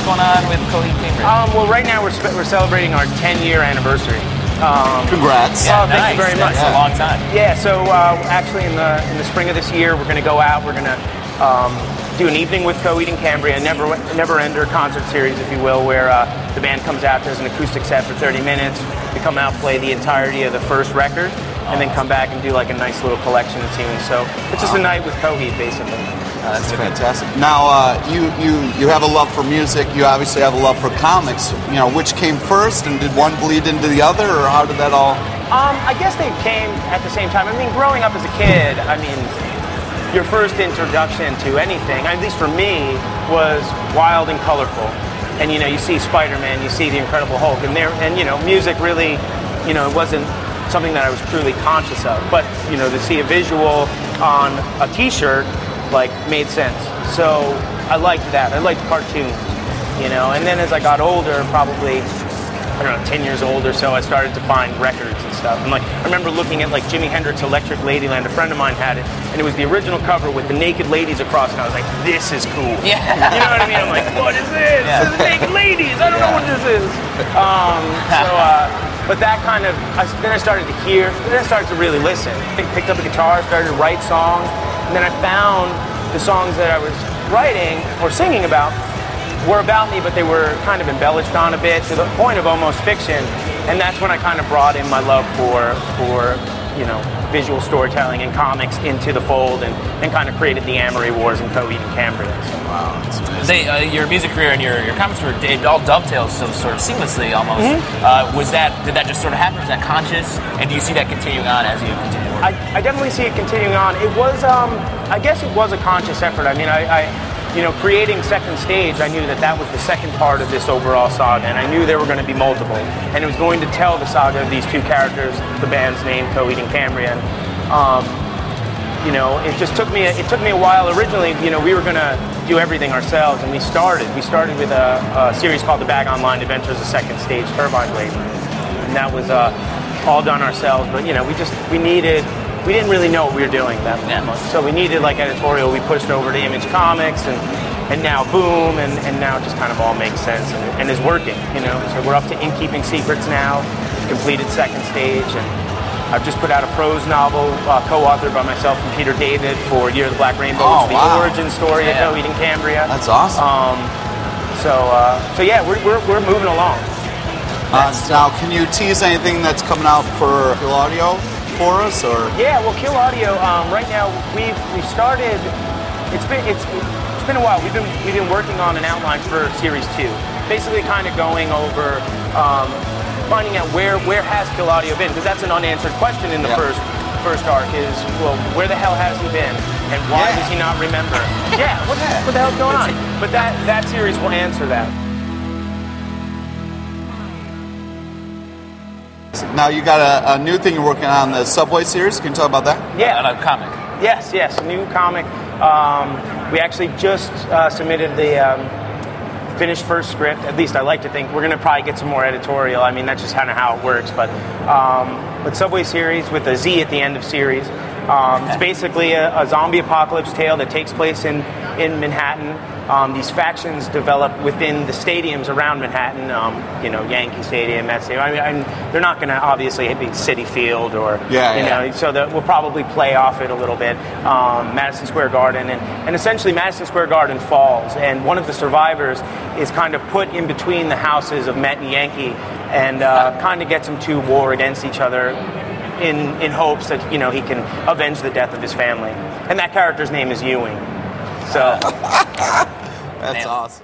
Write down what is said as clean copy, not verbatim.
what's going on with Coheed and Cambria? Well, right now we're celebrating our 10-year anniversary. Congrats. Yeah, thank you very much. That's a long time. Yeah, so actually in the spring of this year, we're going to go out. We're going to do an evening with Coheed and Cambria, never-ender concert series, if you will, where the band comes out, does an acoustic set for 30 minutes. We come out, play the entirety of the first record, and then come back and do like a nice little collection of tunes. So it's just a night with Coheed, basically. That's fantastic. Now, you have a love for music. You obviously have a love for comics. You know, which came first, and did one bleed into the other, or how did that all? I guess they came at the same time. I mean, growing up as a kid, I mean, your first introduction to anything, at least for me, was wild and colorful. And you know, you see Spider-Man, you see the Incredible Hulk, and you know, music really, you know, it wasn't something that I was truly conscious of. But you know, to see a visual on a T-shirt, like, made sense. So I liked that. I liked cartoons, you know. And then as I got older, probably, I don't know, 10 years old or so, I started to find records and stuff. And like, I remember looking at like Jimi Hendrix Electric Ladyland. A friend of mine had it, and it was the original cover with the naked ladies across, and I was like, this is cool. Yeah. You know what I mean? I'm like, what is this? Yeah. This is naked ladies. I don't know what this is. But that kind of, then I started to hear, then I started to really listen. I picked up a guitar, started to write songs, and then I found the songs that I was writing or singing about were about me, but they were kind of embellished on a bit to the point of almost fiction. And that's when I kind of brought in my love for you know, visual storytelling and comics into the fold, and kind of created the Amory Wars and Coheed and Cambria. So, wow, that's amazing. Your music career and your comics career, it all dovetails so sort of seamlessly almost. Did that just sort of happen? Was that conscious? And do you see that continuing on as you continue to work? I definitely see it continuing on. It was, I guess it was a conscious effort. I mean, you know, creating Second Stage, I knew that was the second part of this overall saga, and I knew there were going to be multiple. And it was going to tell the saga of these two characters, the band's name, Coheed and Cambria. And, you know, it took me a while. Originally, you know, we were going to do everything ourselves, and we started with a series called The Bag Online Adventures of Second Stage Turbine Blade. And that was all done ourselves, but, you know, we didn't really know what we were doing that much. So we needed like editorial. We pushed over to Image Comics, and now boom, and now it just kind of all makes sense and is working, you know. So we're up to In Keeping Secrets now. We've completed Second Stage, and I've just put out a prose novel co-authored by myself and Peter David for Year of the Black Rainbow. Oh, it's the origin story of Coheed and Cambria. That's awesome. So yeah, we're moving along. Now, can you tease anything that's coming out for Kill Audio for us, or? Yeah, well, Kill Audio. Right now, we've started. It's been a while. We've been working on an outline for Series 2. Basically, kind of going over, finding out where has Kill Audio been, because that's an unanswered question in the first arc. Is, well, where the hell has he been, and why does he not remember? Yeah, what the hell's going on? But that series will answer that. Now you got a new thing you're working on, the Subway Seriez. Can you talk about that? Yeah, a comic. Yes, a new comic. We actually just submitted the finished first script. At least I like to think. We're going to probably get some more editorial. I mean, that's just kind of how it works. But Subway Seriez with a Z at the end of series. It's basically a zombie apocalypse tale that takes place in Manhattan. These factions develop within the stadiums around Manhattan, you know, Yankee Stadium, Met Stadium. I mean, they're not going to obviously be Citi Field or, you know, so we'll probably play off it a little bit. Madison Square Garden, and essentially Madison Square Garden falls, and one of the survivors is kind of put in between the houses of Met and Yankee, and kind of gets them to war against each other in hopes that, you know, he can avenge the death of his family. And that character's name is Ewing. So that's awesome.